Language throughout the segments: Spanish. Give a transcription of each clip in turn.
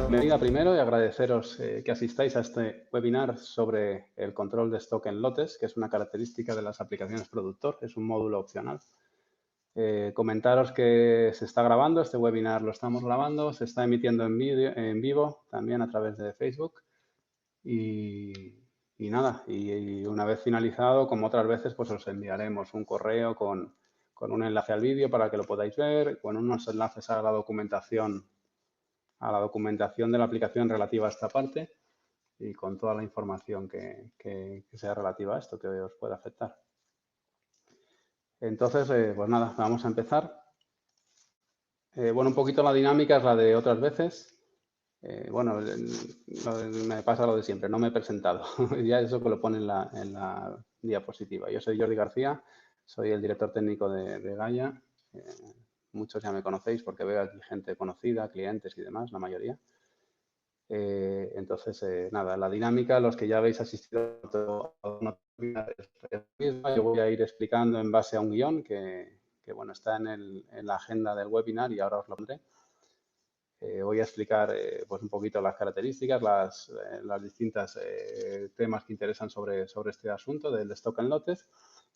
Bienvenida primero y agradeceros que asistáis a este webinar sobre el control de stock en lotes, que es una característica de las aplicaciones productor, es un módulo opcional. Comentaros que se está grabando, este webinar lo estamos grabando, se está emitiendo en vivo también a través de Facebook y nada, y una vez finalizado, como otras veces, pues os enviaremos un correo con un enlace al vídeo para que lo podáis ver, con unos enlaces a la documentación de la aplicación relativa a esta parte y con toda la información que sea relativa a esto que os pueda afectar. Entonces, pues nada, vamos a empezar. Bueno, un poquito la dinámica es la de otras veces. Bueno, me pasa lo de siempre, no me he presentado. Ya eso que lo pone en la diapositiva. Yo soy Jordi García, soy el director técnico de Gaia. Muchos ya me conocéis porque veo aquí gente conocida, clientes y demás, la mayoría. Entonces, nada, la dinámica, los que ya habéis asistido a una misma, yo voy a ir explicando en base a un guión que bueno, está en la agenda del webinar y ahora os lo pondré. Voy a explicar pues un poquito las características, las distintas temas que interesan sobre este asunto del stock en lotes.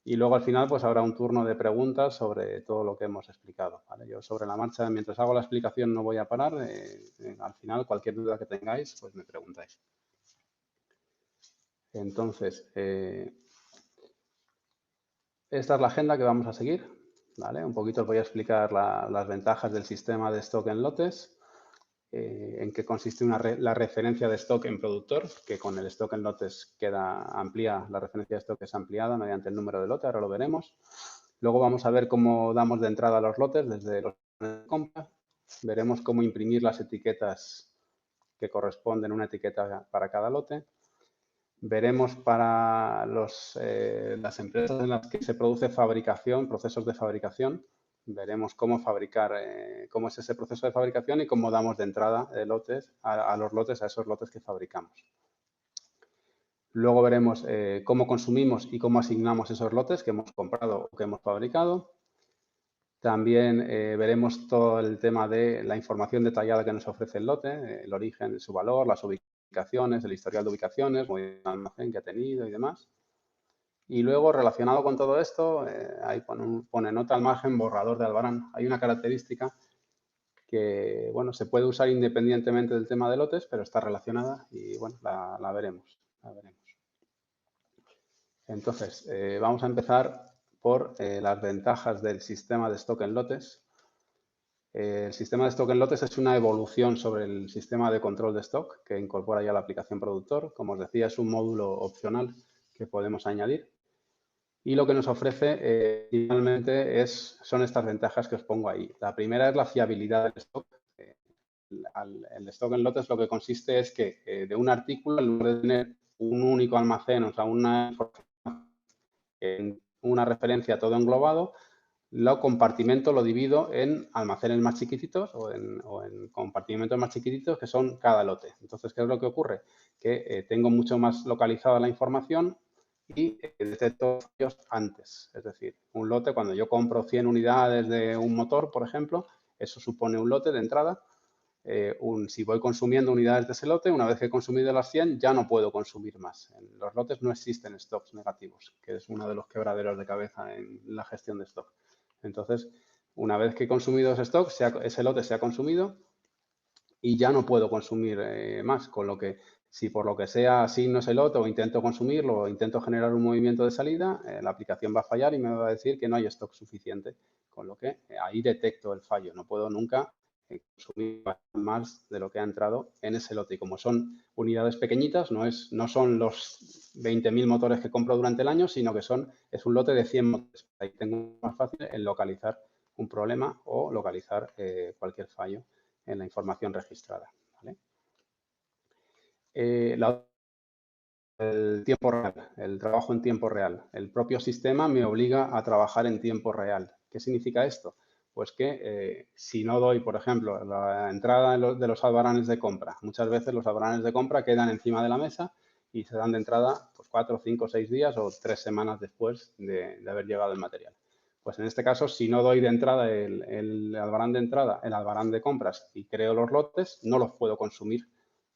Y luego al final pues habrá un turno de preguntas sobre todo lo que hemos explicado, ¿vale? Yo sobre la marcha, mientras hago la explicación no voy a parar. Al final cualquier duda que tengáis pues me preguntáis. Entonces, esta es la agenda que vamos a seguir, ¿vale? Un poquito os voy a explicar las ventajas del sistema de stock en lotes, en qué consiste la referencia de stock en productor, que con el stock en lotes la referencia de stock es ampliada mediante el número de lote, ahora lo veremos. Luego vamos a ver cómo damos de entrada a los lotes desde los de compra. Veremos cómo imprimir las etiquetas que corresponden a una etiqueta para cada lote. Veremos para las empresas en las que se produce procesos de fabricación. Veremos cómo fabricar, cómo es ese proceso de fabricación y cómo damos de entrada de lotes a esos lotes que fabricamos. Luego veremos cómo consumimos y cómo asignamos esos lotes que hemos comprado o que hemos fabricado. También veremos todo el tema de la información detallada que nos ofrece el lote, el origen, su valor, las ubicaciones, el historial de ubicaciones, el almacén que ha tenido y demás. Y luego, relacionado con todo esto, ahí pone nota al margen borrador de Albarán. Hay una característica que, bueno, se puede usar independientemente del tema de lotes, pero está relacionada y, bueno, la veremos. Entonces, vamos a empezar por las ventajas del sistema de stock en lotes. El sistema de stock en lotes es una evolución sobre el sistema de control de stock que incorpora ya la aplicación productor. Como os decía, es un módulo opcional que podemos añadir. Y lo que nos ofrece finalmente son estas ventajas que os pongo ahí. La primera es la fiabilidad del stock. El stock en lotes lo que consiste es que de un artículo, en lugar de tener un único almacén, o sea, una referencia todo englobado, lo compartimento lo divido en almacenes más chiquititos o en compartimentos más chiquititos que son cada lote. Entonces, ¿qué es lo que ocurre? Que tengo mucho más localizada la información y detecto fallos antes. Es decir, un lote, cuando yo compro 100 unidades de un motor, por ejemplo, eso supone un lote de entrada. Si voy consumiendo unidades de ese lote, una vez que he consumido las 100, ya no puedo consumir más. En los lotes no existen stocks negativos, que es uno de los quebraderos de cabeza en la gestión de stock. Entonces, una vez que he consumido ese stock, ese lote se ha consumido y ya no puedo consumir más, con lo que si por lo que sea asigno ese lote o intento consumirlo o intento generar un movimiento de salida, la aplicación va a fallar y me va a decir que no hay stock suficiente, con lo que ahí detecto el fallo. No puedo nunca consumir más de lo que ha entrado en ese lote. Y como son unidades pequeñitas, no son los 20.000 motores que compro durante el año, sino que es un lote de 100 motores. Ahí tengo más fácil en localizar un problema o localizar cualquier fallo en la información registrada, ¿vale? El tiempo real, el trabajo en tiempo real. El propio sistema me obliga a trabajar en tiempo real. ¿Qué significa esto? Pues que si no doy, por ejemplo, la entrada de los albaranes de compra, muchas veces los albaranes de compra quedan encima de la mesa y se dan de entrada pues 4, 5, 6 días o 3 semanas después de haber llegado el material. Pues en este caso, si no doy de entrada el albarán de entrada, el albarán de compras y creo los lotes, no los puedo consumir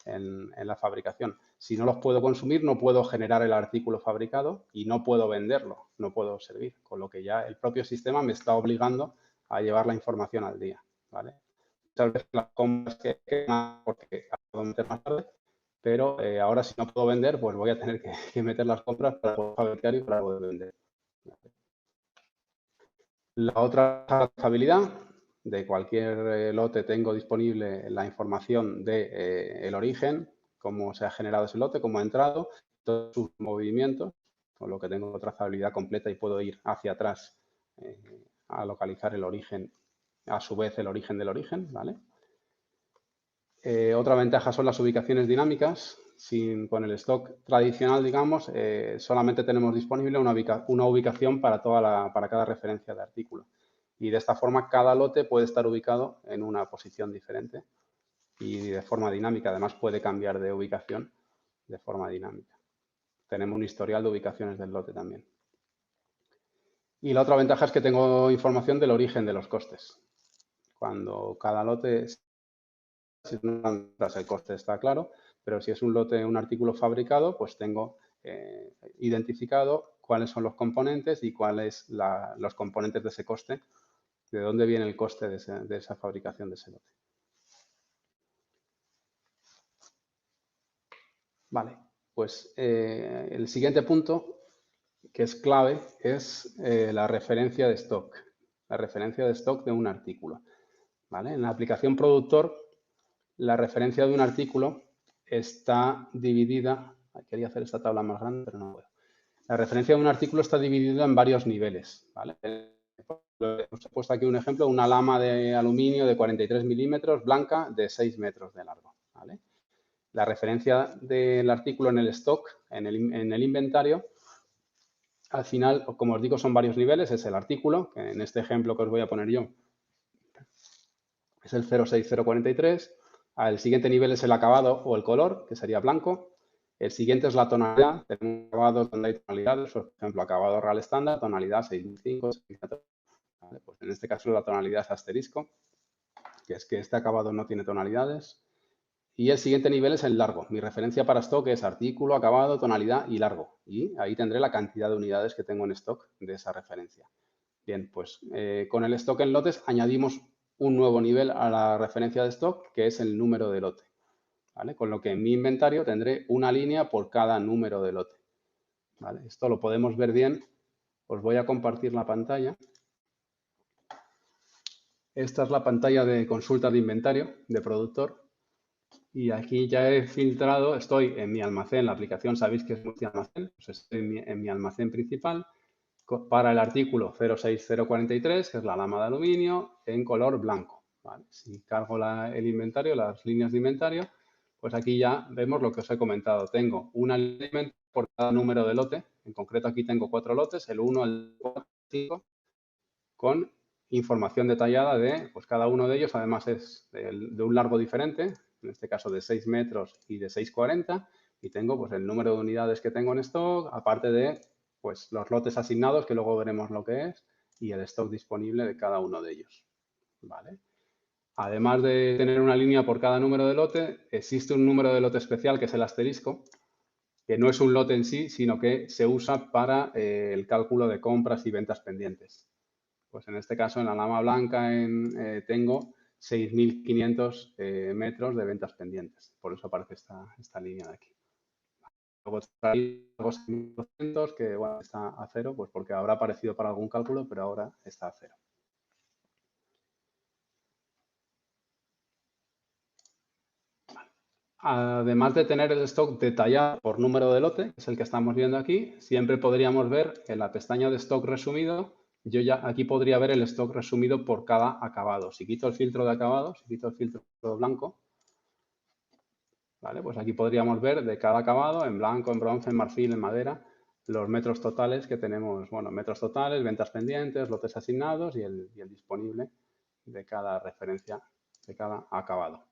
en la fabricación. Si no los puedo consumir, no puedo generar el artículo fabricado y no puedo venderlo, no puedo servir, con lo que ya el propio sistema me está obligando a llevar la información al día, ¿vale? Muchas veces las compras que porque acabo de meter más tarde, pero ahora si no puedo vender, pues voy a tener que meter las compras para poder fabricar y para poder vender. La otra trazabilidad, de cualquier lote tengo disponible la información de el origen, cómo se ha generado ese lote, cómo ha entrado, todos sus movimientos, con lo que tengo trazabilidad completa y puedo ir hacia atrás a localizar el origen, a su vez el origen del origen, ¿vale? Otra ventaja son las ubicaciones dinámicas. Con el stock tradicional, digamos, solamente tenemos disponible una ubicación para cada referencia de artículo. Y de esta forma, cada lote puede estar ubicado en una posición diferente y de forma dinámica. Además, puede cambiar de ubicación de forma dinámica. Tenemos un historial de ubicaciones del lote también. Y la otra ventaja es que tengo información del origen de los costes. Cuando cada lote, si no, el coste está claro, pero si es un lote, un artículo fabricado, pues tengo identificado cuáles son los componentes y cuáles los componentes de ese coste, de dónde viene el coste de esa fabricación de ese lote. Vale, pues el siguiente punto, que es clave, es la referencia de stock. La referencia de stock de un artículo. ¿Vale? En la aplicación productor, la referencia de un artículo está dividida. Quería hacer esta tabla más grande, pero no puedo. La referencia de un artículo está dividida en varios niveles. ¿Vale? Os he puesto aquí un ejemplo, una lama de aluminio de 43 milímetros blanca de 6 metros de largo. ¿Vale? La referencia del artículo en el stock, en el inventario, al final, como os digo, son varios niveles. Es el artículo, que en este ejemplo que os voy a poner yo es el 06043. El siguiente nivel es el acabado o el color, que sería blanco. El siguiente es la tonalidad. Tenemos acabados donde hay tonalidades, por ejemplo, acabado real estándar, tonalidad 6005, 64. ¿Vale? Pues en este caso la tonalidad es asterisco, que es que este acabado no tiene tonalidades. Y el siguiente nivel es el largo. Mi referencia para stock es artículo, acabado, tonalidad y largo. Y ahí tendré la cantidad de unidades que tengo en stock de esa referencia. Bien, pues con el stock en lotes añadimos un nuevo nivel a la referencia de stock, que es el número de lote. ¿Vale? Con lo que en mi inventario tendré una línea por cada número de lote. ¿Vale? Esto lo podemos ver bien. Os voy a compartir la pantalla. Esta es la pantalla de consulta de inventario de productor. Y aquí ya he filtrado, estoy en mi almacén, la aplicación sabéis que es multialmacén, pues estoy en mi almacén principal para el artículo 06043, que es la lama de aluminio, en color blanco. ¿Vale? Si cargo el inventario, las líneas de inventario, pues aquí ya vemos lo que os he comentado. Tengo una línea por cada número de lote, en concreto aquí tengo 4 lotes, el 1, el 4, el 5, con información detallada de, pues cada uno de ellos además es de un largo diferente, en este caso de 6 metros y de 6,40, y tengo pues el número de unidades que tengo en stock, aparte de pues los lotes asignados, que luego veremos lo que es, y el stock disponible de cada uno de ellos. ¿Vale? Además de tener una línea por cada número de lote, existe un número de lote especial que es el asterisco, que no es un lote en sí, sino que se usa para el cálculo de compras y ventas pendientes. Pues en este caso, en la lama blanca tengo 6.500 metros de ventas pendientes. Por eso aparece esta línea de aquí. Luego está algo 6.200, que bueno, está a cero, pues porque habrá aparecido para algún cálculo, pero ahora está a cero. Además de tener el stock detallado por número de lote, que es el que estamos viendo aquí, siempre podríamos ver en la pestaña de stock resumido, yo ya aquí podría ver el stock resumido por cada acabado. Si quito el filtro de acabado, si quito el filtro blanco, ¿vale? Pues aquí podríamos ver de cada acabado, en blanco, en bronce, en marfil, en madera, los metros totales que tenemos, bueno, metros totales, ventas pendientes, lotes asignados y el disponible de cada referencia, de cada acabado.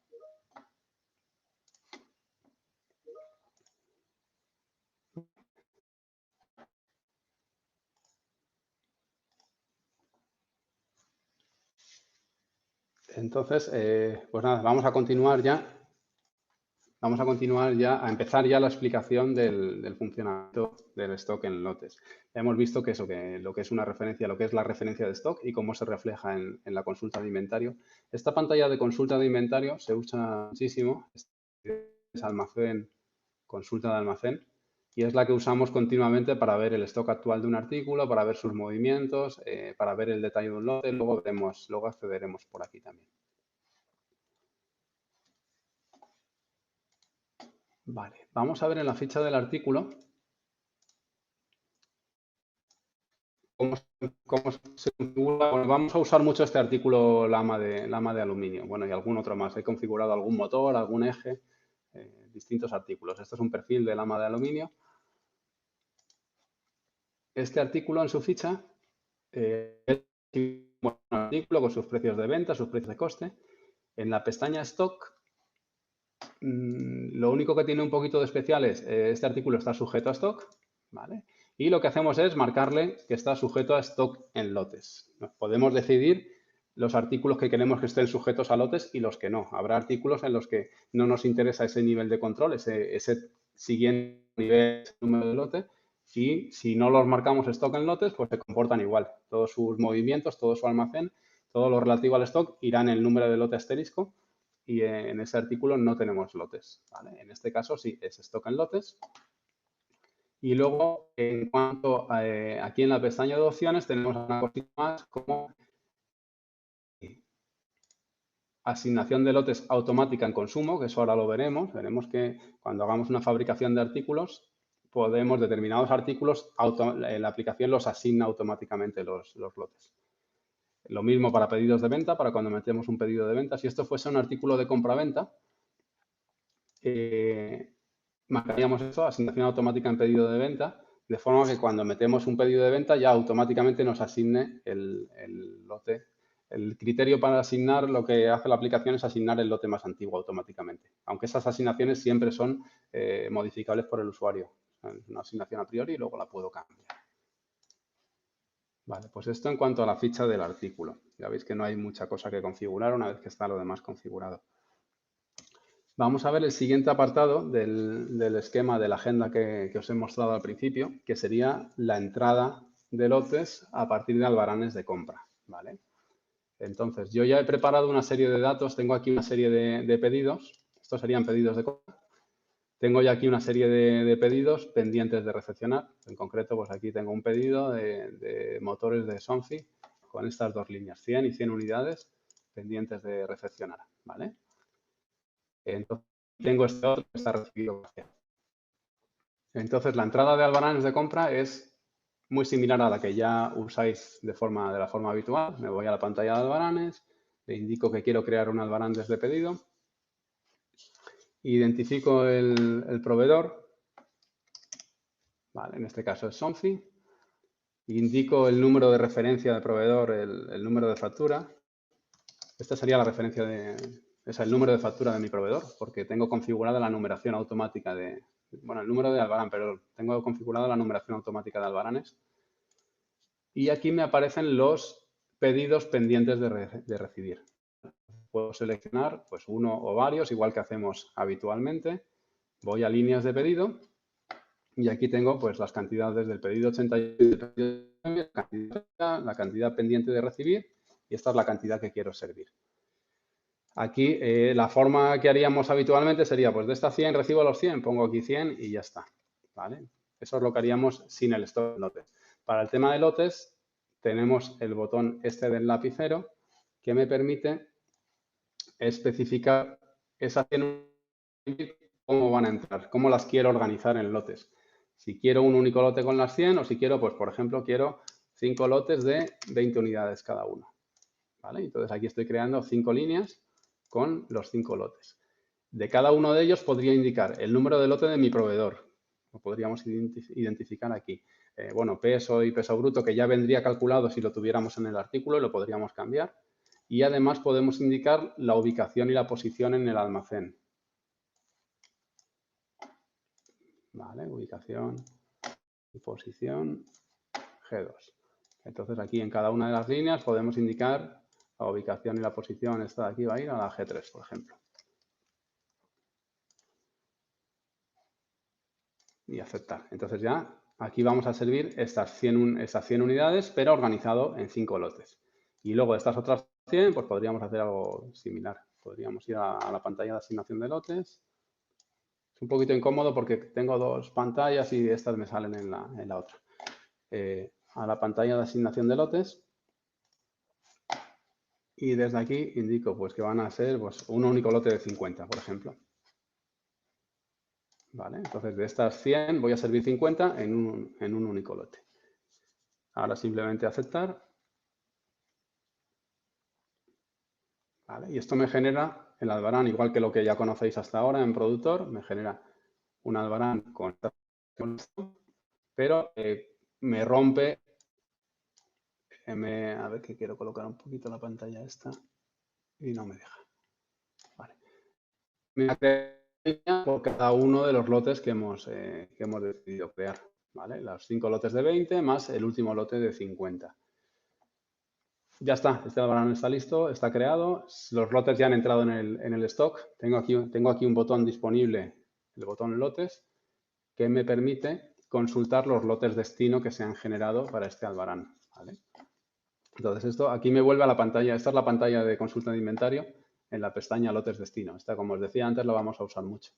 Entonces, pues nada, vamos a continuar ya. Vamos a continuar ya, a empezar ya la explicación del funcionamiento del stock en lotes. Ya hemos visto que eso, que lo que es una referencia, lo que es la referencia de stock y cómo se refleja en la consulta de inventario. Esta pantalla de consulta de inventario se usa muchísimo, es almacén, consulta de almacén, y es la que usamos continuamente para ver el stock actual de un artículo, para ver sus movimientos, para ver el detalle de un lote, luego accederemos por aquí también. Vale, vamos a ver en la ficha del artículo cómo se configura. Bueno, vamos a usar mucho este artículo lama de aluminio, bueno, y algún otro más. He configurado algún motor, algún eje, distintos artículos. Este es un perfil de lama de aluminio. Este artículo en su ficha es un artículo con sus precios de venta, sus precios de coste. En la pestaña Stock, lo único que tiene un poquito de especial es este artículo está sujeto a stock, ¿vale? Y lo que hacemos es marcarle que está sujeto a stock en lotes. Podemos decidir los artículos que queremos que estén sujetos a lotes y los que no. Habrá artículos en los que no nos interesa ese nivel de control, ese siguiente nivel, ese número de lote, y si no los marcamos stock en lotes, pues se comportan igual. Todos sus movimientos, todo su almacén, todo lo relativo al stock irá en el número de lote asterisco y en ese artículo no tenemos lotes, ¿vale? En este caso sí, es stock en lotes. Y luego, en cuanto a, aquí en la pestaña de opciones, tenemos una cosita más como asignación de lotes automática en consumo, que eso ahora lo veremos. Veremos que cuando hagamos una fabricación de artículos, podemos, determinados artículos, la aplicación los asigna automáticamente los lotes. Lo mismo para pedidos de venta, para cuando metemos un pedido de venta. Si esto fuese un artículo de compra-venta, marcaríamos eso, asignación automática en pedido de venta, de forma que cuando metemos un pedido de venta ya automáticamente nos asigne el lote. El criterio para asignar, lo que hace la aplicación es asignar el lote más antiguo automáticamente, aunque esas asignaciones siempre son modificables por el usuario. Es una asignación a priori y luego la puedo cambiar. Vale, pues esto en cuanto a la ficha del artículo. Ya veis que no hay mucha cosa que configurar una vez que está lo demás configurado. Vamos a ver el siguiente apartado del esquema de la agenda que os he mostrado al principio, que sería la entrada de lotes a partir de albaranes de compra, ¿vale? Entonces, yo ya he preparado una serie de datos, tengo aquí una serie de pedidos, estos serían pedidos de compra. Tengo ya aquí una serie de pedidos pendientes de recepcionar. En concreto, pues aquí tengo un pedido de motores de Somfy con estas dos líneas, 100 y 100 unidades pendientes de recepcionar, ¿vale? Entonces, tengo este otro que está recibido. Entonces, la entrada de albaranes de compra es muy similar a la que ya usáis de la forma habitual. Me voy a la pantalla de albaranes, le indico que quiero crear un albarán desde pedido, identifico el proveedor, vale, en este caso es Somfy, indico el número de referencia del proveedor, el número de factura. Esta sería la referencia es el número de factura de mi proveedor, porque tengo configurada la numeración automática el número de albarán, pero tengo configurada la numeración automática de albaranes. Y aquí me aparecen los pedidos pendientes de recibir. Puedo seleccionar pues uno o varios, igual que hacemos habitualmente. Voy a líneas de pedido y aquí tengo pues las cantidades del pedido 88, la cantidad pendiente de recibir y esta es la cantidad que quiero servir. Aquí la forma que haríamos habitualmente sería, pues de estas 100 recibo los 100, pongo aquí 100 y ya está, ¿vale? Eso es lo que haríamos sin el stock de lotes. Para el tema de lotes tenemos el botón este del lapicero que me permite especificar esas 100 cómo van a entrar, cómo las quiero organizar en lotes. Si quiero un único lote con las 100 o si quiero, pues por ejemplo, quiero 5 lotes de 20 unidades cada uno, ¿vale? Entonces aquí estoy creando 5 líneas con los 5 lotes. De cada uno de ellos podría indicar el número de lote de mi proveedor. Lo podríamos identificar aquí. Bueno, peso y peso bruto que ya vendría calculado si lo tuviéramos en el artículo y lo podríamos cambiar. Y además podemos indicar la ubicación y la posición en el almacén. Vale, ubicación y posición G2. Entonces aquí en cada una de las líneas podemos indicar la ubicación y la posición, esta de aquí va a ir a la G3, por ejemplo. Y aceptar. Entonces ya aquí vamos a servir estas 100 unidades, pero organizado en 5 lotes. Y luego estas otras 100, pues podríamos hacer algo similar. Podríamos ir a la pantalla de asignación de lotes. Es un poquito incómodo porque tengo 2 pantallas y estas me salen en la otra. A la pantalla de asignación de lotes. Y desde aquí indico pues que van a ser pues, un único lote de 50, por ejemplo. ¿Vale? Entonces, de estas 100 voy a servir 50 en un único lote. Ahora simplemente aceptar. ¿Vale? Y esto me genera el albarán, igual que lo que ya conocéis hasta ahora en productor, me genera un albarán con esto, pero me rompe. A ver que quiero colocar un poquito la pantalla esta y no me deja. Vale. Me crea por cada uno de los lotes que hemos decidido crear. ¿Vale? Los 5 lotes de 20 más el último lote de 50. Ya está, este albarán está listo, está creado. Los lotes ya han entrado en el stock. Tengo aquí un botón disponible, el botón lotes, que me permite consultar los lotes destino que se han generado para este albarán. ¿Vale? Entonces, esto aquí me vuelve a la pantalla. Esta es la pantalla de consulta de inventario en la pestaña lotes destino. Esta, como os decía antes, lo vamos a usar mucho.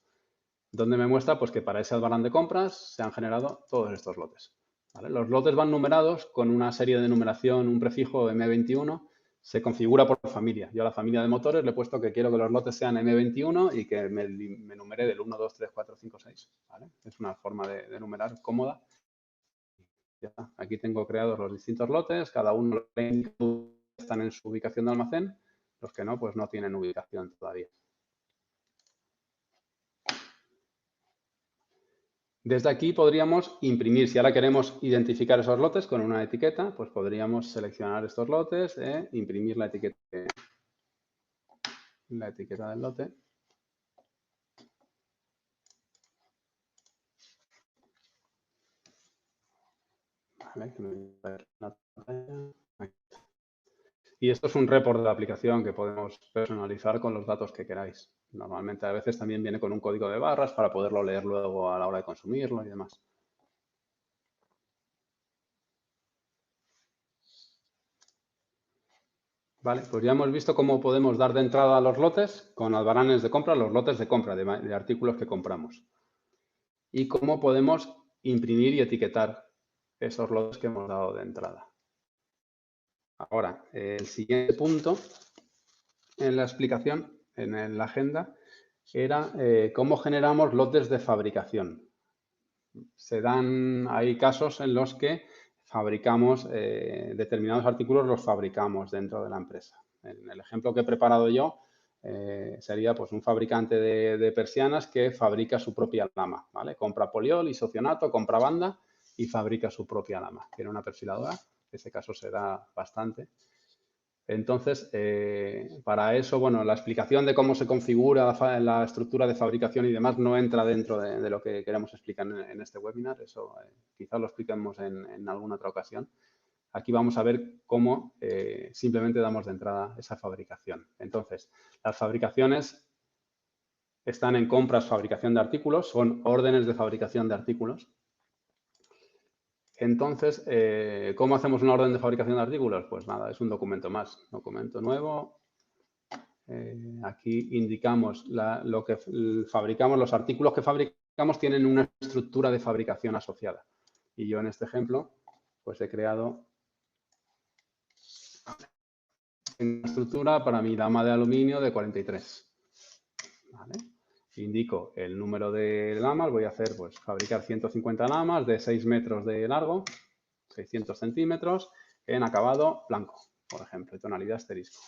Donde me muestra pues, que para ese albarán de compras se han generado todos estos lotes. ¿Vale? Los lotes van numerados con una serie de numeración, un prefijo M21, se configura por familia. Yo a la familia de motores le he puesto que quiero que los lotes sean M21 y que me numere del 1, 2, 3, 4, 5, 6. ¿Vale? Es una forma de numerar cómoda. Ya está. Aquí tengo creados los distintos lotes, cada uno están en su ubicación de almacén, los que no, pues no tienen ubicación todavía. Desde aquí podríamos imprimir, si ahora queremos identificar esos lotes con una etiqueta, pues podríamos seleccionar estos lotes e imprimir la etiqueta del lote. Vale. Y esto es un report de la aplicación que podemos personalizar con los datos que queráis. Normalmente a veces también viene con un código de barras para poderlo leer luego a la hora de consumirlo y demás. Vale, pues ya hemos visto cómo podemos dar de entrada a los lotes con albaranes de compra, los lotes de compra de artículos que compramos. Y cómo podemos imprimir y etiquetar esos lotes que hemos dado de entrada. Ahora, el siguiente punto en la explicación, en la agenda, era cómo generamos lotes de fabricación. Hay casos en los que fabricamos determinados artículos, los fabricamos dentro de la empresa. En el ejemplo que he preparado yo sería pues, un fabricante de persianas que fabrica su propia lama, ¿vale? Compra poliol, isocionato, compra banda y fabrica su propia lama. Tiene una perfiladora, en ese caso será bastante. Entonces, para eso, bueno, la explicación de cómo se configura la estructura de fabricación y demás no entra dentro de lo que queremos explicar en este webinar. Eso quizás lo expliquemos en alguna otra ocasión. Aquí vamos a ver cómo simplemente damos de entrada esa fabricación. Entonces, las fabricaciones están en compras, fabricación de artículos, son órdenes de fabricación de artículos. Entonces, ¿cómo hacemos una orden de fabricación de artículos? Pues nada, es un documento más, documento nuevo. Aquí indicamos lo que fabricamos, los artículos que fabricamos tienen una estructura de fabricación asociada. Y yo en este ejemplo, pues he creado una estructura para mi lama de aluminio de 43. ¿Vale? Indico el número de lamas, voy a hacer, pues, fabricar 150 lamas de 6 metros de largo, 600 centímetros, en acabado blanco, por ejemplo, y tonalidad asterisco.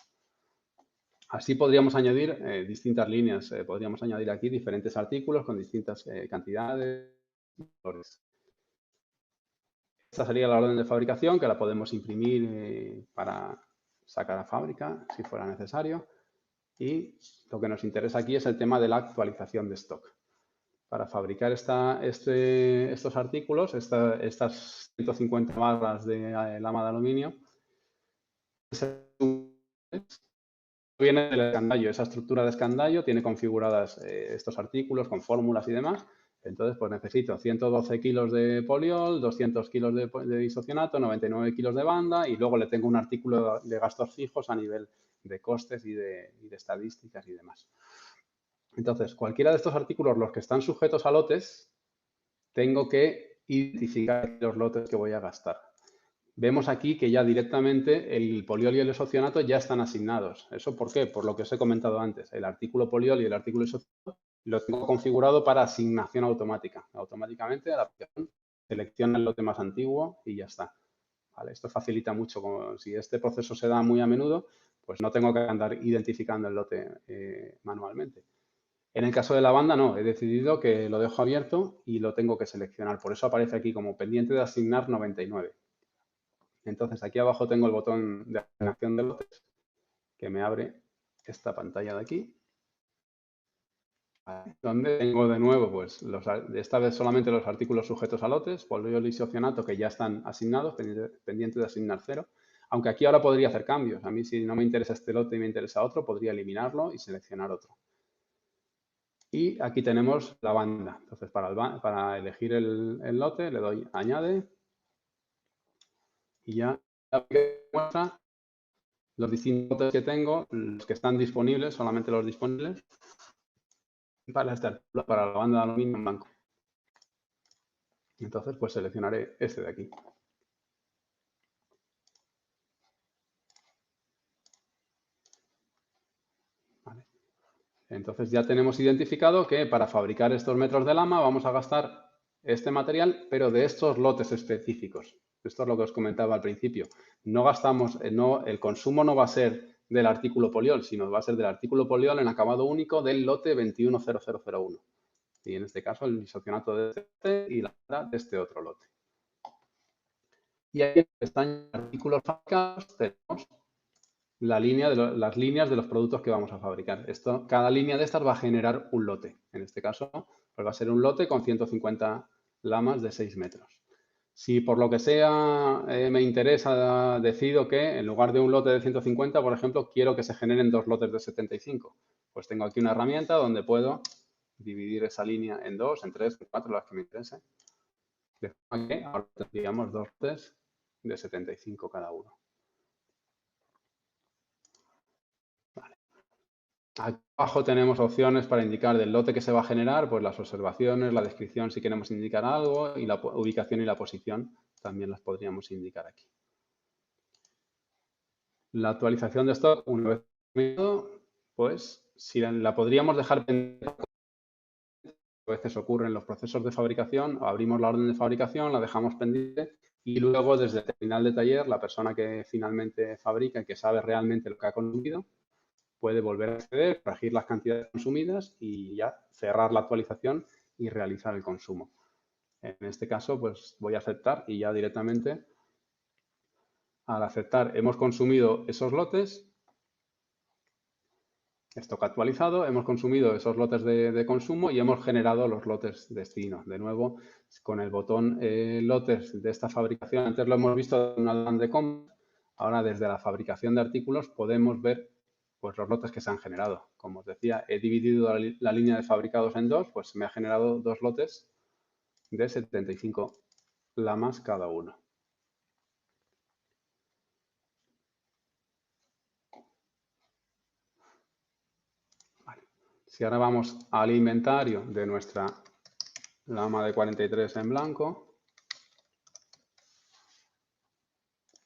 Así podríamos añadir distintas líneas, podríamos añadir aquí diferentes artículos con distintas cantidades de colores. Esta sería la orden de fabricación que la podemos imprimir para sacar a fábrica si fuera necesario. Y lo que nos interesa aquí es el tema de la actualización de stock. Para fabricar estos artículos, estas 150 barras de lama de aluminio, viene del escandallo. Esa estructura de escandallo tiene configuradas estos artículos con fórmulas y demás. Entonces, pues necesito 112 kilos de poliol, 200 kilos de isocionato, 99 kilos de banda y luego le tengo un artículo de gastos fijos a nivel de costes y de estadísticas y demás. Entonces, cualquiera de estos artículos, los que están sujetos a lotes, tengo que identificar los lotes que voy a gastar. Vemos aquí que ya directamente el poliol y el isocionato ya están asignados. ¿Eso por qué? Por lo que os he comentado antes. El artículo poliol y el artículo isocionato lo tengo configurado para asignación automática. Automáticamente la aplicación selecciona el lote más antiguo y ya está. ¿Vale? Esto facilita mucho. Como si este proceso se da muy a menudo, pues no tengo que andar identificando el lote manualmente. En el caso de la banda, no. He decidido que lo dejo abierto y lo tengo que seleccionar. Por eso aparece aquí como pendiente de asignar 99. Entonces, aquí abajo tengo el botón de asignación de lotes que me abre esta pantalla de aquí, donde tengo de nuevo, pues, esta vez solamente los artículos sujetos a lotes, poliol y isocionato que ya están asignados, pendiente de asignar 0. Aunque aquí ahora podría hacer cambios. A mí, si no me interesa este lote y me interesa otro, podría eliminarlo y seleccionar otro. Y aquí tenemos la banda. Entonces, para elegir el lote, le doy añade y ya muestra los distintos lotes que tengo, los que están disponibles, solamente los disponibles, para la banda de aluminio en blanco. Entonces, pues seleccionaré este de aquí. Vale. Entonces ya tenemos identificado que para fabricar estos metros de lama vamos a gastar este material, pero de estos lotes específicos. Esto es lo que os comentaba al principio. No gastamos, el consumo no va a ser del artículo poliol, sino va a ser del artículo poliol en acabado único del lote 210001. Y en este caso el isocionato de este lote y la banda de este otro lote. Y ahí están artículos fabricados, tenemos las líneas de los productos que vamos a fabricar. Cada línea de estas va a generar un lote. En este caso, pues va a ser un lote con 150 lamas de 6 metros. Si por lo que sea me interesa, decido que en lugar de un lote de 150, por ejemplo, quiero que se generen 2 lotes de 75. Pues tengo aquí una herramienta donde puedo dividir esa línea en 2, en 3, en 4, las que me interesen. De forma que ahora tendríamos 2 lotes de 75 cada uno. Vale. Aquí abajo tenemos opciones para indicar del lote que se va a generar, pues las observaciones, la descripción si queremos indicar algo y la ubicación y la posición también las podríamos indicar aquí. La actualización de stock, una vez terminado, pues si la podríamos dejar pendiente, a veces ocurre en los procesos de fabricación, abrimos la orden de fabricación, la dejamos pendiente y luego desde el terminal de taller, la persona que finalmente fabrica y que sabe realmente lo que ha consumido, puede volver a acceder, corregir las cantidades consumidas y ya cerrar la actualización y realizar el consumo. En este caso, pues voy a aceptar y ya directamente, al aceptar, hemos consumido esos lotes, stock actualizado, hemos consumido esos lotes de consumo y hemos generado los lotes destino. De nuevo, con el botón lotes de esta fabricación, antes lo hemos visto en una orden de compra, ahora desde la fabricación de artículos podemos ver pues los lotes que se han generado. Como os decía, he dividido la línea de fabricados en 2, pues me ha generado 2 lotes de 75 lamas cada uno. Vale. Si ahora vamos al inventario de nuestra lama de 43 en blanco,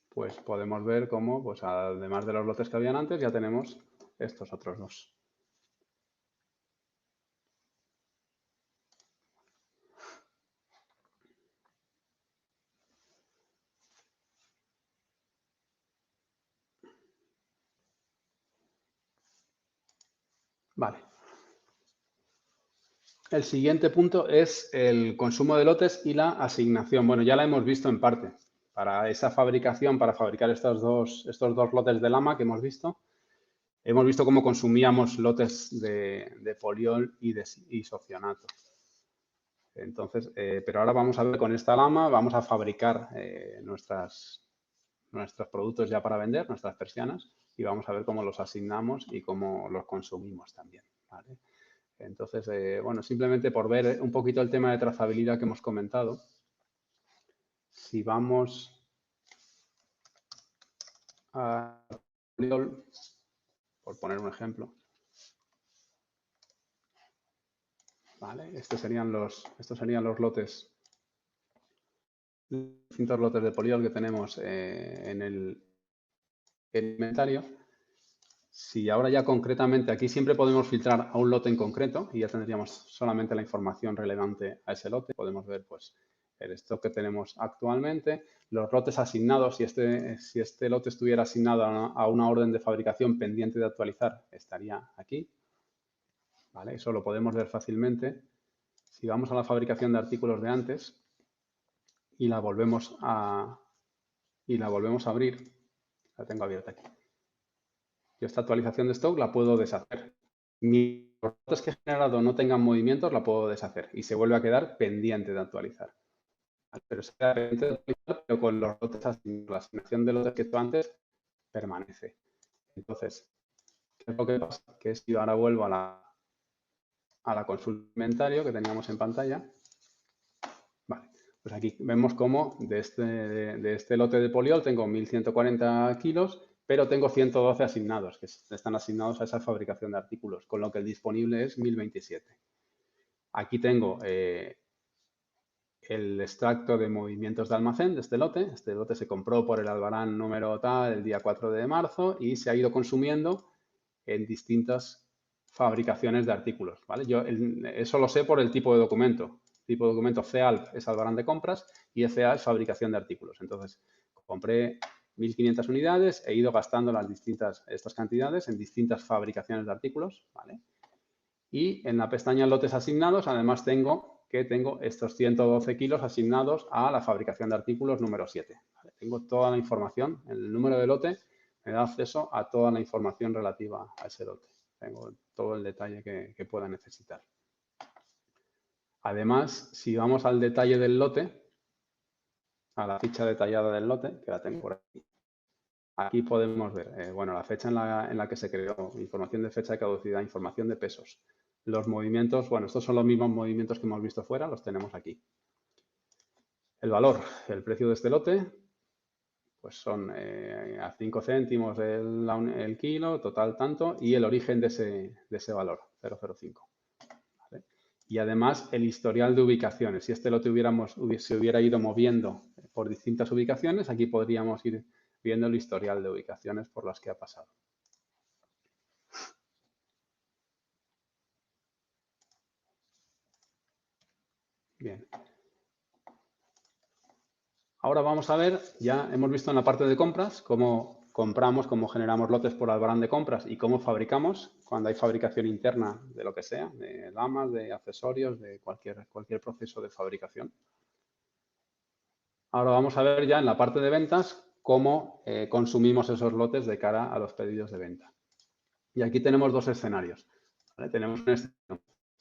pues podemos ver cómo, pues además de los lotes que habían antes, ya tenemos estos otros 2. Vale. El siguiente punto es el consumo de lotes y la asignación. Bueno, ya la hemos visto en parte. Para esa fabricación, para fabricar estos dos lotes de lama que hemos visto cómo consumíamos lotes de poliol y de isocionato. Entonces, pero ahora vamos a ver con esta lama, vamos a fabricar nuestros productos ya para vender, nuestras persianas, y vamos a ver cómo los asignamos y cómo los consumimos también, ¿vale? Entonces, bueno, simplemente por ver un poquito el tema de trazabilidad que hemos comentado, si vamos a Poliol, por poner un ejemplo, ¿vale? Estos serían los lotes, distintos lotes de Poliol que tenemos en el inventario. Si ahora ya concretamente, aquí siempre podemos filtrar a un lote en concreto y ya tendríamos solamente la información relevante a ese lote. Podemos ver pues el stock que tenemos actualmente, los lotes asignados, si este lote estuviera asignado a una orden de fabricación pendiente de actualizar, estaría aquí, ¿vale? Eso lo podemos ver fácilmente. Si vamos a la fabricación de artículos de antes y la volvemos a abrir, la tengo abierta aquí. Yo esta actualización de stock la puedo deshacer. Mis lotes que he generado no tengan movimientos, la puedo deshacer y se vuelve a quedar pendiente de actualizar. Pero se queda pendiente de actualizar, pero con los lotes asignados. La asignación de lotes que he hecho antes permanece. Entonces, ¿qué es lo que pasa? Que si ahora vuelvo a la consulta de inventario que teníamos en pantalla, vale, pues aquí vemos cómo de este lote de poliol tengo 1.140 kilos, pero tengo 112 asignados, que están asignados a esa fabricación de artículos, con lo que el disponible es 1.027. Aquí tengo el extracto de movimientos de almacén de este lote. Este lote se compró por el Albarán número tal el día 4 de marzo y se ha ido consumiendo en distintas fabricaciones de artículos, ¿vale? Yo eso lo sé por el tipo de documento. El tipo de documento CEALP es Albarán de compras y ECA es fabricación de artículos. Entonces, compré 1.500 unidades, he ido gastando estas cantidades en distintas fabricaciones de artículos, ¿vale? Y en la pestaña lotes asignados, además tengo estos 112 kilos asignados a la fabricación de artículos número 7. ¿Vale? Tengo toda la información, el número de lote me da acceso a toda la información relativa a ese lote. Tengo todo el detalle que pueda necesitar. Además, si vamos al detalle del lote, a la ficha detallada del lote, que la tengo por aquí, aquí podemos ver, bueno, la fecha en la que se creó, información de fecha de caducidad, información de pesos. Los movimientos, bueno, estos son los mismos movimientos que hemos visto fuera, los tenemos aquí. El valor, el precio de este lote, pues son a 5 céntimos el kilo, total tanto, y el origen de ese valor, 0,05. ¿Vale? Y además el historial de ubicaciones. Si este lote se hubiera ido moviendo por distintas ubicaciones, aquí podríamos ir viendo el historial de ubicaciones por las que ha pasado. Bien. Ahora vamos a ver, ya hemos visto en la parte de compras cómo compramos, cómo generamos lotes por Albarán de compras y cómo fabricamos cuando hay fabricación interna de lo que sea, de damas, de accesorios, de cualquier proceso de fabricación. Ahora vamos a ver ya en la parte de ventas cómo consumimos esos lotes de cara a los pedidos de venta. Y aquí tenemos dos escenarios. ¿Vale? Tenemos un escenario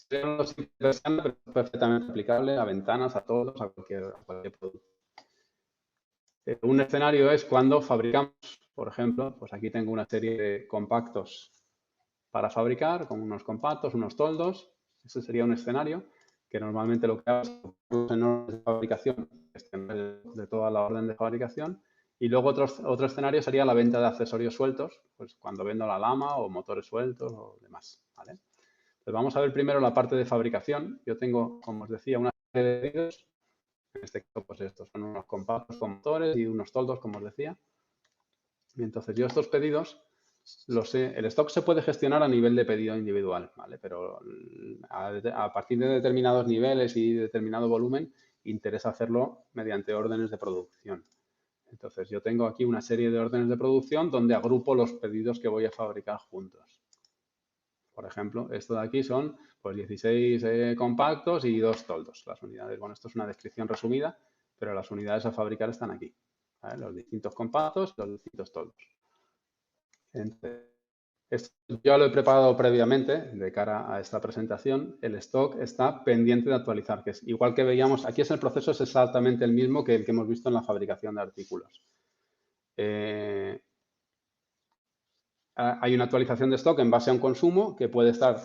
pero perfectamente aplicable a ventanas, a todos, a cualquier producto. Un escenario es cuando fabricamos, por ejemplo, pues aquí tengo una serie de compactos para fabricar, con unos compactos, unos toldos. Ese sería un escenario que normalmente lo que hago es en orden de fabricación, de toda la orden de fabricación. Y luego otro escenario sería la venta de accesorios sueltos, pues cuando vendo la lama o motores sueltos o demás, ¿vale? Pues vamos a ver primero la parte de fabricación. Yo tengo, como os decía, una serie de pedidos. En este caso, pues estos son unos compactos con motores y unos toldos, como os decía. Y entonces yo estos pedidos los sé. El stock se puede gestionar a nivel de pedido individual, ¿vale? Pero a partir de determinados niveles y determinado volumen, interesa hacerlo mediante órdenes de producción. Entonces yo tengo aquí una serie de órdenes de producción donde agrupo los pedidos que voy a fabricar juntos. Por ejemplo, esto de aquí son pues 16 compactos y 2 toldos. Las unidades, bueno, esto es una descripción resumida, pero las unidades a fabricar están aquí, ¿vale? Los distintos compactos, los distintos toldos. Entonces, esto ya lo he preparado previamente de cara a esta presentación. El stock está pendiente de actualizar, que es igual que veíamos, aquí el proceso es exactamente el mismo que el que hemos visto en la fabricación de artículos. hay una actualización de stock en base a un consumo que puede estar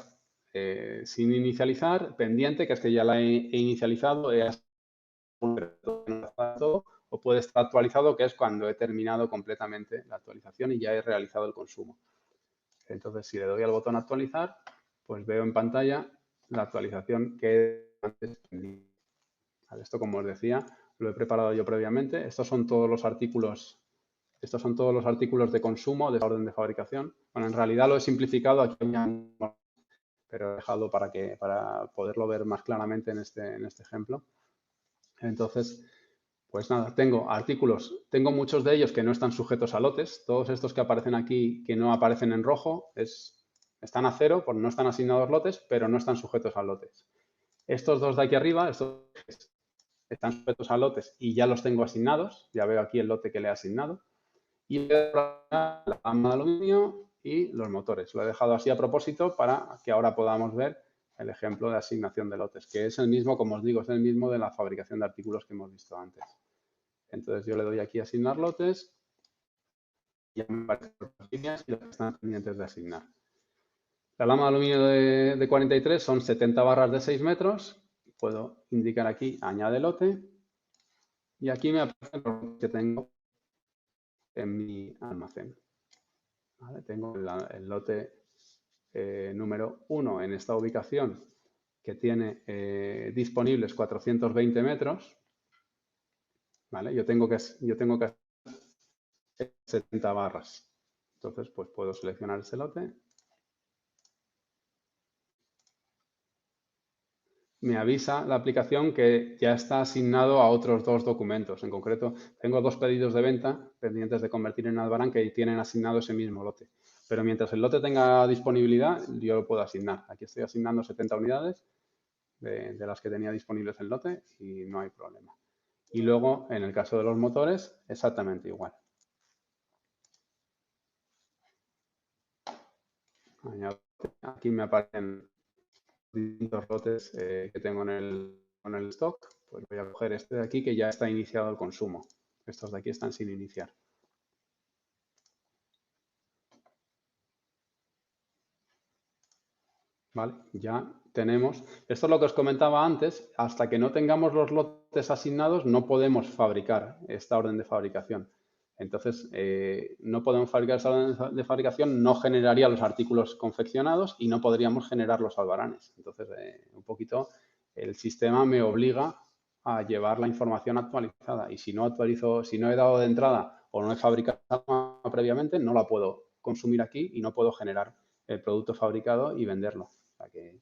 sin inicializar, pendiente, que es que ya la he inicializado, o puede estar actualizado, que es cuando he terminado completamente la actualización y ya he realizado el consumo. Entonces, si le doy al botón actualizar, pues veo en pantalla la actualización que antes pendiente. Esto, como os decía, lo he preparado yo previamente. Estos son todos los artículos de consumo de esta orden de fabricación. Bueno, en realidad lo he simplificado aquí, pero he dejado para poderlo ver más claramente en este ejemplo. Entonces, pues nada, tengo artículos, tengo muchos de ellos que no están sujetos a lotes. Todos estos que aparecen aquí, que no aparecen en rojo, están a cero, no están asignados lotes, pero no están sujetos a lotes. Estos dos de aquí arriba, estos están sujetos a lotes y ya los tengo asignados. Ya veo aquí el lote que le he asignado. Y la gama de aluminio y los motores. Lo he dejado así a propósito para que ahora podamos ver el ejemplo de asignación de lotes, que es el mismo, como os digo, es el mismo de la fabricación de artículos que hemos visto antes. Entonces yo le doy aquí a asignar lotes y ya me aparecen las líneas y las que están pendientes de asignar. La lama de aluminio de 43 son 70 barras de 6 metros. Puedo indicar aquí añade lote y aquí me aparece lo que tengo en mi almacén. ¿Vale? Tengo el lote número 1 en esta ubicación que tiene disponibles 420 metros. ¿Vale? Yo tengo que 70 barras. Entonces, pues puedo seleccionar ese lote. Me avisa la aplicación que ya está asignado a otros dos documentos. En concreto, tengo dos pedidos de venta pendientes de convertir en Albarán que tienen asignado ese mismo lote. Pero mientras el lote tenga disponibilidad, yo lo puedo asignar. Aquí estoy asignando 70 unidades de las que tenía disponibles el lote y no hay problema. Y luego, en el caso de los motores, exactamente igual. Aquí me aparecen distintos lotes que tengo en el stock. Pues voy a coger este de aquí que ya está iniciado el consumo. Estos de aquí están sin iniciar. ¿Vale? Ya tenemos. Esto es lo que os comentaba antes. Hasta que no tengamos los lotes asignados, no podemos fabricar esta orden de fabricación. Entonces, no podemos fabricar esta orden de fabricación, no generaría los artículos confeccionados y no podríamos generar los albaranes. Entonces, un poquito, el sistema me obliga a llevar la información actualizada. Y si no actualizo, si no he dado de entrada o no he fabricado previamente, no la puedo consumir aquí y no puedo generar el producto fabricado y venderlo. O sea que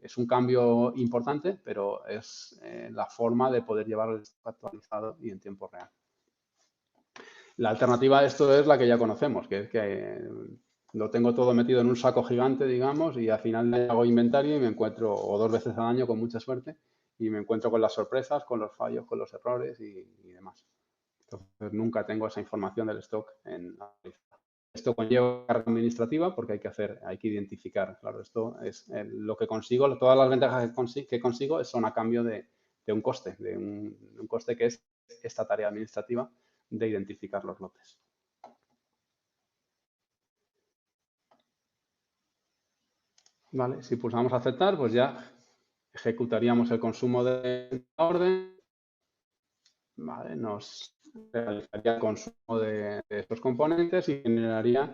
es un cambio importante, pero es la forma de poder llevar el stock actualizado y en tiempo real. La alternativa a esto es la que ya conocemos, que es que lo tengo todo metido en un saco gigante, digamos, y al final hago inventario y me encuentro, o 2 veces al año con mucha suerte, y me encuentro con las sorpresas, con los fallos, con los errores y demás. Entonces, nunca tengo esa información del stock en la lista. Esto conlleva carga administrativa porque hay que identificar. Claro, esto es lo que consigo, todas las ventajas que consigo son a cambio de un coste, de un coste que es esta tarea administrativa de identificar los lotes. Vale, si pulsamos aceptar, pues ya ejecutaríamos el consumo de la orden. Vale, nos realizaría el consumo de estos componentes y generaría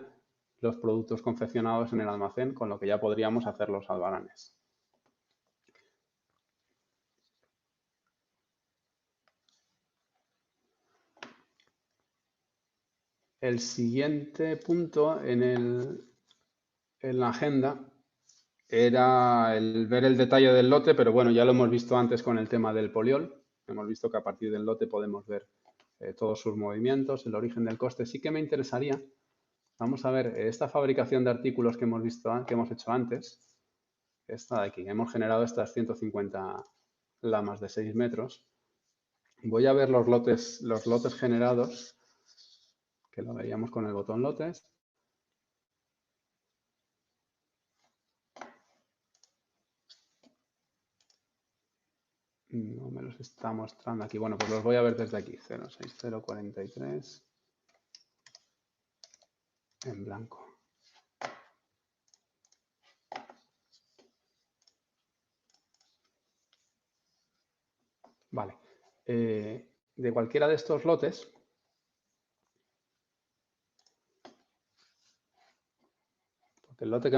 los productos confeccionados en el almacén, con lo que ya podríamos hacer los albaranes. El siguiente punto en la agenda era el ver el detalle del lote, pero bueno, ya lo hemos visto antes con el tema del poliol. Hemos visto que a partir del lote podemos ver todos sus movimientos, el origen del coste. Sí que me interesaría, vamos a ver, esta fabricación de artículos que hemos visto, que hemos hecho antes, esta de aquí, hemos generado estas 150 lamas de 6 metros. Voy a ver los lotes generados, que lo veíamos con el botón lotes. No me los está mostrando aquí. Bueno, pues los voy a ver desde aquí. 06043 en blanco. Vale. De cualquiera de estos lotes, porque el lote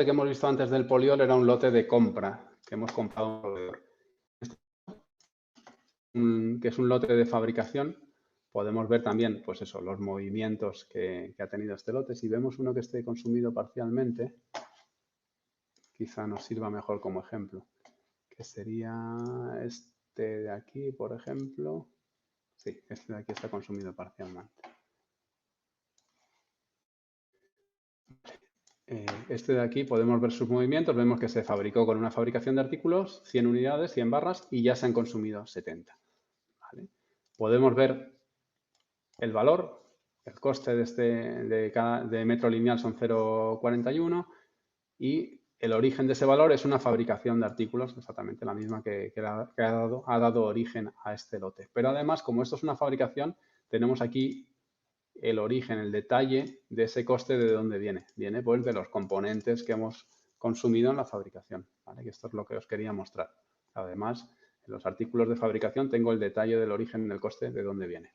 que hemos visto antes del poliol era un lote de compra que hemos comprado a un proveedor. Que es un lote de fabricación, podemos ver también, pues eso, los movimientos que ha tenido este lote. Si vemos uno que esté consumido parcialmente, quizá nos sirva mejor como ejemplo, que sería este de aquí, por ejemplo. Sí, este de aquí está consumido parcialmente. Este de aquí podemos ver sus movimientos, vemos que se fabricó con una fabricación de artículos, 100 unidades, 100 barras, y ya se han consumido 70. ¿Vale? Podemos ver el valor, el coste de metro lineal son 0,41 y el origen de ese valor es una fabricación de artículos, exactamente la misma que ha dado origen a este lote. Pero además, como esto es una fabricación, tenemos aquí el origen, el detalle de ese coste de dónde viene. Viene pues de los componentes que hemos consumido en la fabricación. ¿Vale? Que esto es lo que os quería mostrar. Además, en los artículos de fabricación tengo el detalle del origen del coste de dónde viene.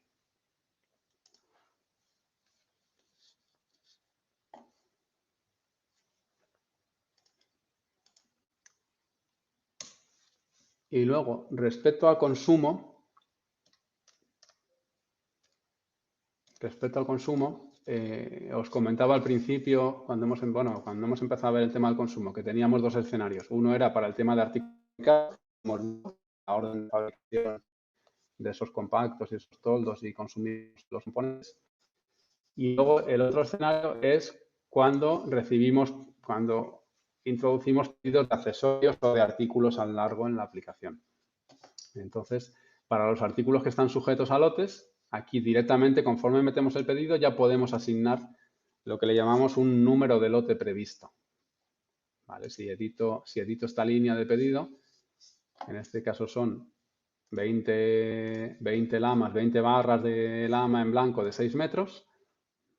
Y luego, respecto al consumo, os comentaba al principio, cuando hemos empezado a ver el tema del consumo, que teníamos dos escenarios. Uno era para el tema de artículos, la orden de fabricación de esos compactos y esos toldos y consumir los componentes. Y luego el otro escenario es cuando introducimos pedidos de accesorios o de artículos al largo en la aplicación. Entonces, para los artículos que están sujetos a lotes, aquí directamente, conforme metemos el pedido, ya podemos asignar lo que le llamamos un número de lote previsto. ¿Vale? Si edito esta línea de pedido, en este caso son 20 lamas, 20 barras de lama en blanco de 6 metros,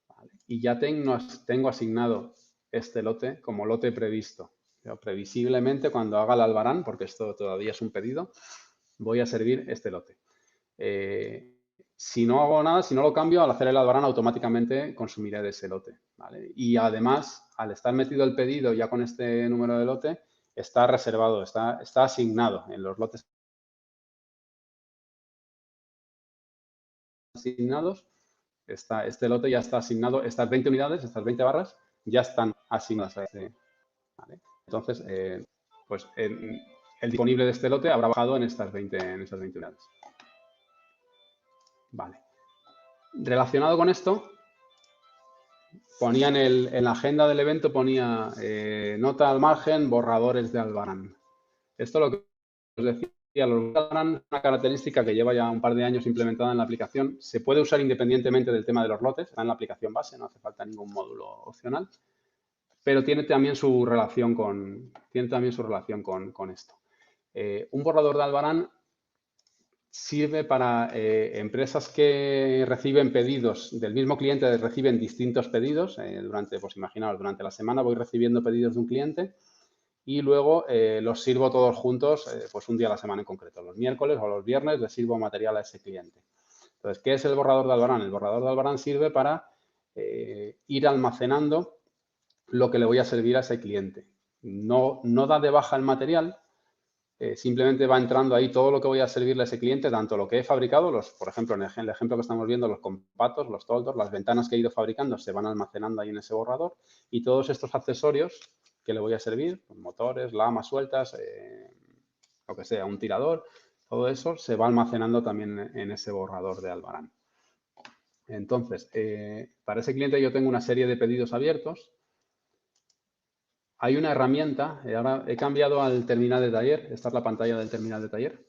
¿vale? Y ya tengo asignado este lote como lote previsto. Pero previsiblemente, cuando haga el albarán, porque esto todavía es un pedido, voy a servir este lote. Si no hago nada, si no lo cambio, al hacer el albarán automáticamente consumiré de ese lote. ¿Vale? Y además, al estar metido el pedido ya con este número de lote, está reservado, está asignado en los lotes asignados. Este lote ya está asignado, estas 20 unidades, estas 20 barras, ya están asignadas a este. ¿Vale? Entonces, pues el disponible de este lote habrá bajado en esas 20 unidades. Vale. Relacionado con esto, ponía en la agenda del evento, ponía nota al margen, borradores de albarán. Esto lo que os decía, los albarán es una característica que lleva ya un par de años implementada en la aplicación. Se puede usar independientemente del tema de los lotes, está en la aplicación base, no hace falta ningún módulo opcional, pero tiene también su relación con esto. Un borrador de albarán sirve para empresas que reciben pedidos del mismo cliente, reciben distintos pedidos pues imaginaos, durante la semana voy recibiendo pedidos de un cliente y luego los sirvo todos juntos, pues un día a la semana en concreto, los miércoles o los viernes les sirvo material a ese cliente. Entonces, ¿qué es el borrador de albarán? El borrador de albarán sirve para ir almacenando lo que le voy a servir a ese cliente. No da de baja el material, simplemente va entrando ahí todo lo que voy a servirle a ese cliente, tanto lo que he fabricado, por ejemplo, en el ejemplo que estamos viendo, los compactos, los toldos, las ventanas que he ido fabricando se van almacenando ahí en ese borrador y todos estos accesorios que le voy a servir, motores, lamas sueltas, lo que sea, un tirador, todo eso se va almacenando también en ese borrador de albarán. Entonces, para ese cliente yo tengo una serie de pedidos abiertos. Hay una herramienta, ahora he cambiado al terminal de taller, esta es la pantalla del terminal de taller.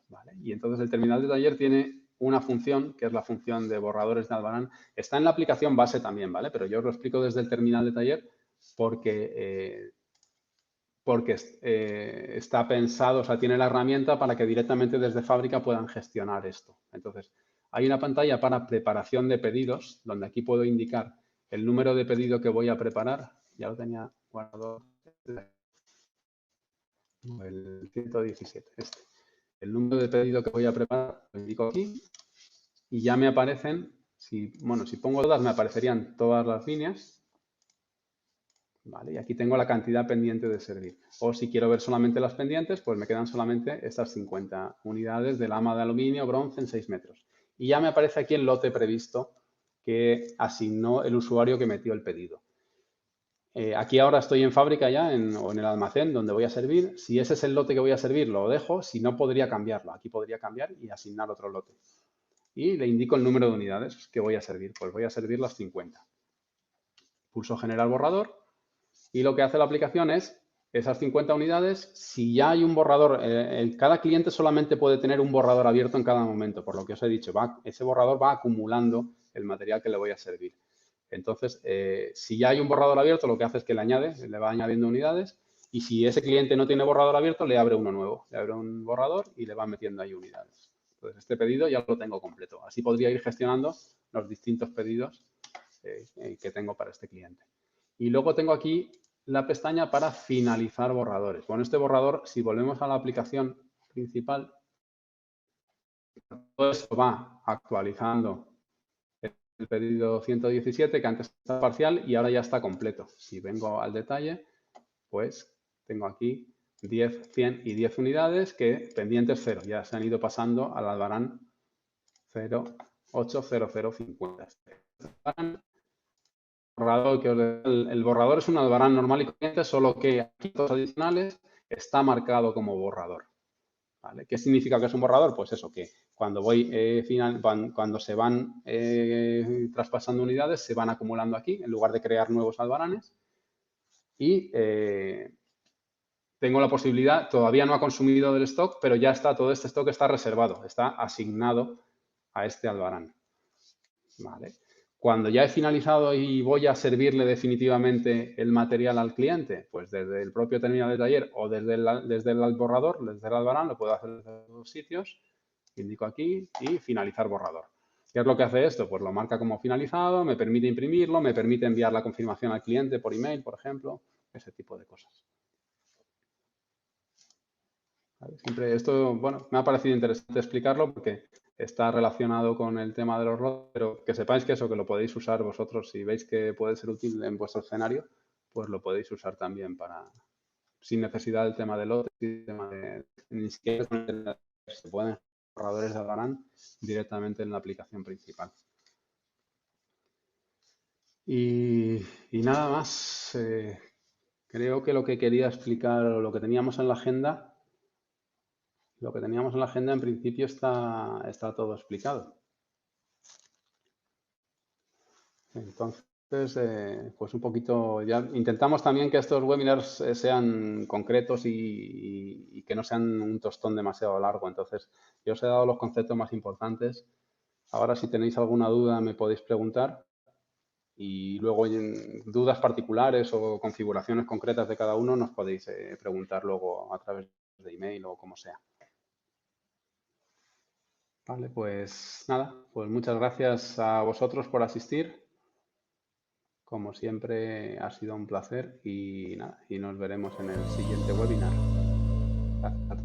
Vale, y entonces el terminal de taller tiene una función, que es la función de borradores de albarán. Está en la aplicación base también, ¿vale? Pero yo os lo explico desde el terminal de taller porque está pensado, o sea, tiene la herramienta para que directamente desde fábrica puedan gestionar esto. Entonces, hay una pantalla para preparación de pedidos, donde aquí puedo indicar el número de pedido que voy a preparar. Ya lo tenía guardado. El 117, este. el número de pedido que voy a preparar, lo indico aquí y ya me aparecen, si pongo todas, me aparecerían todas las líneas. Vale, y aquí tengo la cantidad pendiente de servir. O si quiero ver solamente las pendientes, pues me quedan solamente estas 50 unidades de lama de aluminio bronce en 6 metros. Y ya me aparece aquí el lote previsto que asignó el usuario que metió el pedido. Aquí ahora estoy en fábrica ya, o en el almacén donde voy a servir. Si ese es el lote que voy a servir, lo dejo. Si no, podría cambiarlo. Aquí podría cambiar y asignar otro lote. Y le indico el número de unidades que voy a servir. Pues voy a servir las 50. Pulso generar borrador. Y lo que hace la aplicación es, esas 50 unidades, si ya hay un borrador, cada cliente solamente puede tener un borrador abierto en cada momento, por lo que os he dicho, ese borrador va acumulando el material que le voy a servir. Entonces, si ya hay un borrador abierto, lo que hace es que le va añadiendo unidades, y si ese cliente no tiene borrador abierto, le abre uno nuevo, le abre un borrador y le va metiendo ahí unidades. Entonces, este pedido ya lo tengo completo. Así podría ir gestionando los distintos pedidos que tengo para este cliente. Y luego tengo aquí la pestaña para finalizar borradores. Bueno, este borrador, si volvemos a la aplicación principal, todo esto va actualizando el pedido 117, que antes estaba parcial y ahora ya está completo. Si vengo al detalle, pues tengo aquí 10, 100 y 10 unidades que pendientes 0. Ya se han ido pasando al albarán 080050. El borrador es un albarán normal y corriente, solo que aquí los adicionales está marcado como borrador. ¿Vale? ¿Qué significa que es un borrador? Pues eso, que cuando cuando se van traspasando unidades, se van acumulando aquí, en lugar de crear nuevos albaranes. Y tengo la posibilidad, todavía no ha consumido del stock, pero ya está, todo este stock está reservado, está asignado a este albarán. ¿Vale? Cuando ya he finalizado y voy a servirle definitivamente el material al cliente, pues desde el propio terminal de taller o desde el borrador, desde el albarán, lo puedo hacer desde los dos sitios. Indico aquí y finalizar borrador. ¿Qué es lo que hace esto? Pues lo marca como finalizado, me permite imprimirlo, me permite enviar la confirmación al cliente por email, por ejemplo, ese tipo de cosas. ¿Vale? Siempre esto, bueno, me ha parecido interesante explicarlo porque está relacionado con el tema de los lotes, pero que sepáis que eso, que lo podéis usar vosotros, si veis que puede ser útil en vuestro escenario, pues lo podéis usar también sin necesidad del tema de lotes, ni siquiera se pueden borradores de albarán directamente en la aplicación principal. Y nada más, creo que lo que quería explicar o lo que teníamos en la agenda, en principio está todo explicado. Entonces, pues un poquito, ya intentamos también que estos webinars sean concretos y que no sean un tostón demasiado largo. Entonces, yo os he dado los conceptos más importantes. Ahora, si tenéis alguna duda, me podéis preguntar. Y luego, en dudas particulares o configuraciones concretas de cada uno, nos podéis preguntar luego a través de email o como sea. Vale, pues nada, pues muchas gracias a vosotros por asistir. Como siempre, ha sido un placer y nada, y nos veremos en el siguiente webinar. Hasta